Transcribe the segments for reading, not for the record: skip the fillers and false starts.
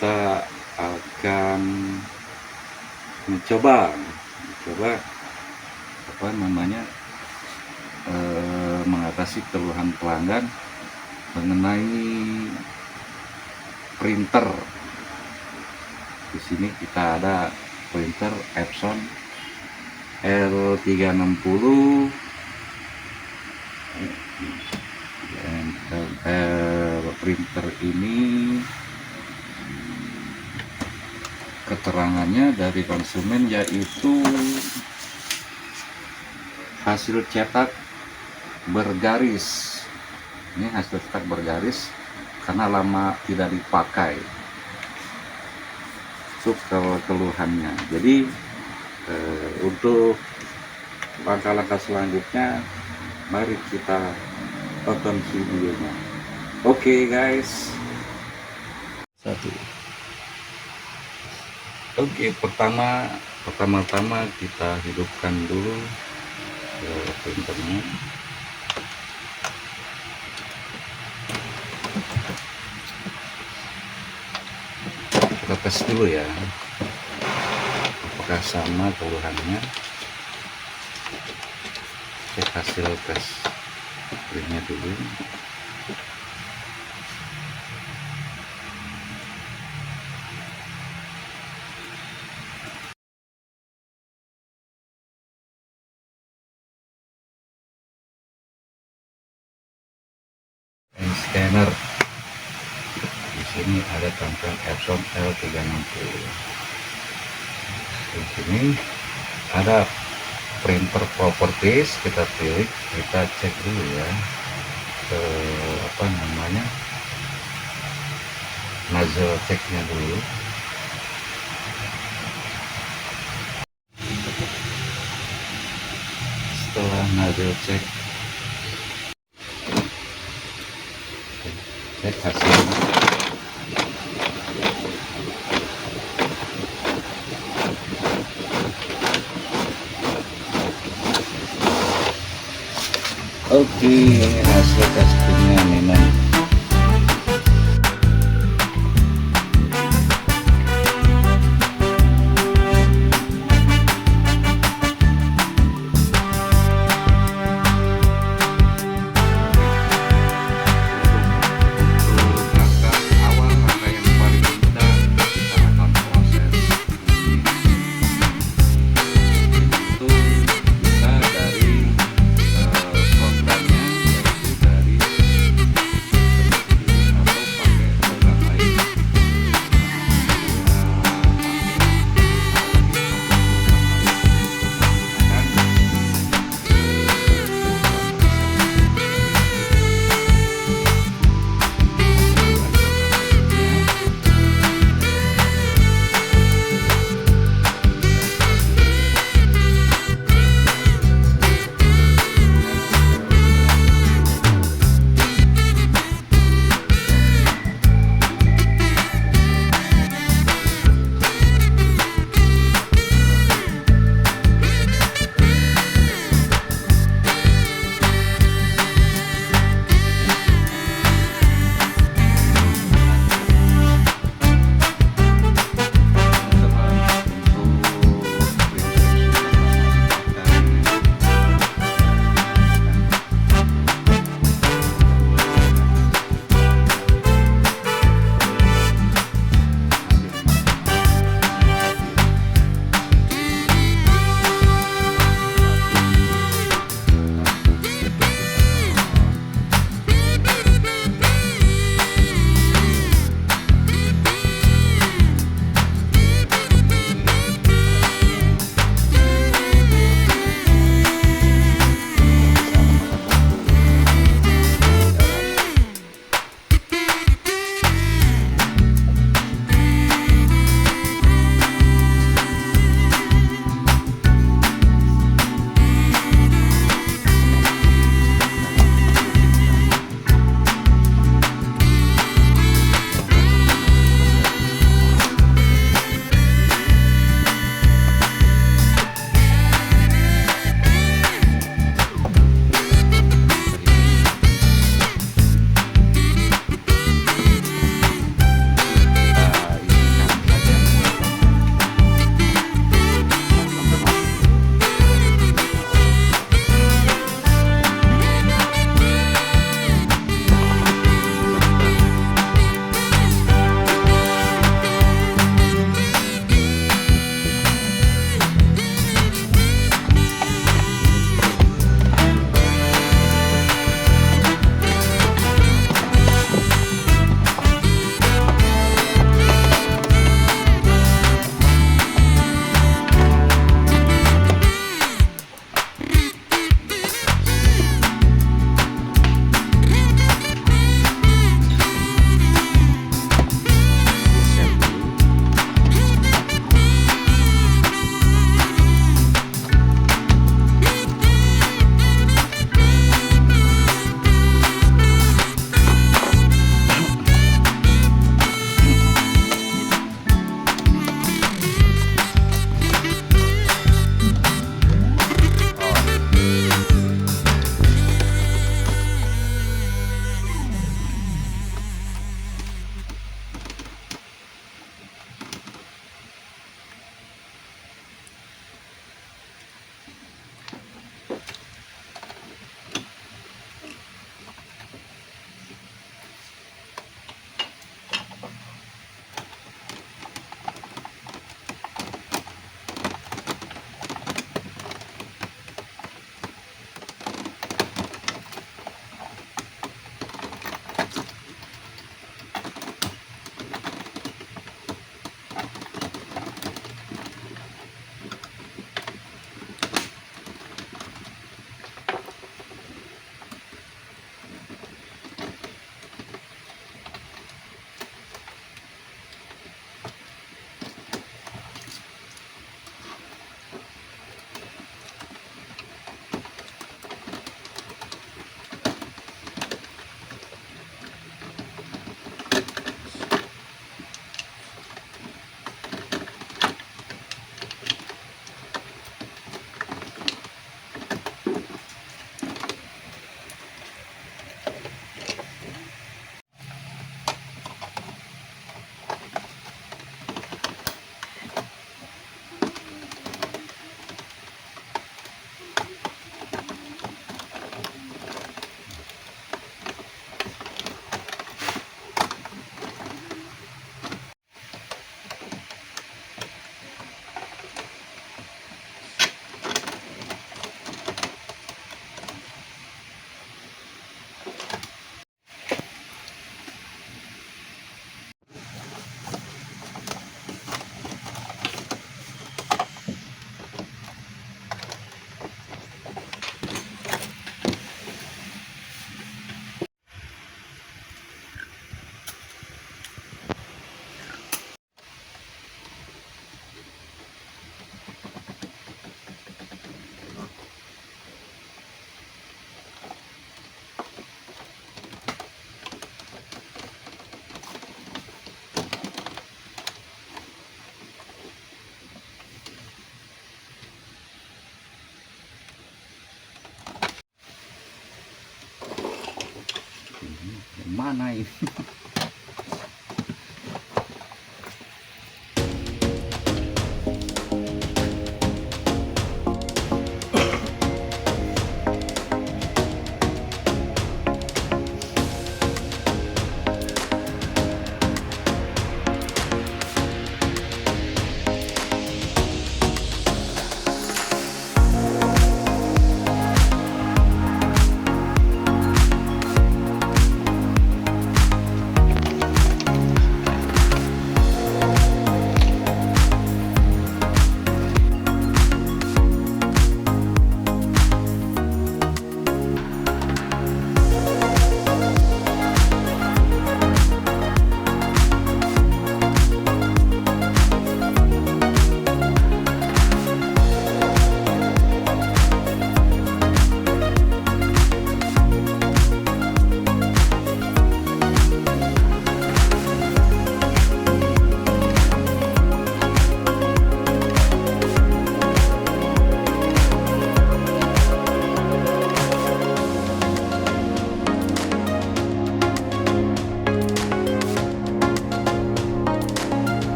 kita akan mencoba apa namanya mengatasi keluhan pelanggan mengenai printer. Di sini kita ada printer Epson L360 dan printer ini keterangannya dari konsumen yaitu hasil cetak bergaris. Ini hasil cetak bergaris karena lama tidak dipakai. Itu keluhannya. Jadi untuk langkah-langkah selanjutnya mari kita tonton videonya. Oke guys. Oke, pertama-tama kita hidupkan dulu printernya. Kita tes dulu ya, apakah sama keluhannya. Cek hasil tes printnya dulu. Scanner. Di sini ada tampilan Epson L360. Di sini ada printer properties, kita pilih, kita cek dulu ya apa namanya nozzle checknya dulu. Setelah nozzle check, cek hasilnya. Oke, ini hasil testingnya memang mana ini.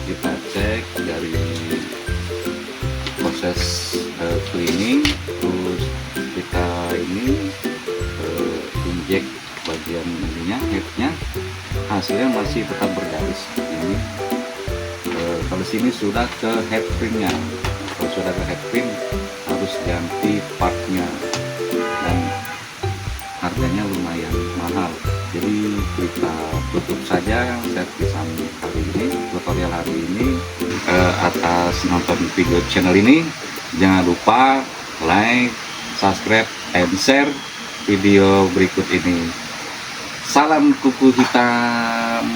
Kita cek dari proses cleaning, terus kita ini injek bagian ininya, headnya, hasilnya masih tetap bergaris ini. Kalau sini sudah ke head printnya, kalau sudah ke head print harus ganti partnya dan harganya lumayan mahal. Jadi kita tutup saja servisan hari ini, tutorial hari ini. Atas nonton video channel ini, jangan lupa like, subscribe, and share video berikut ini. Salam kuku hitam.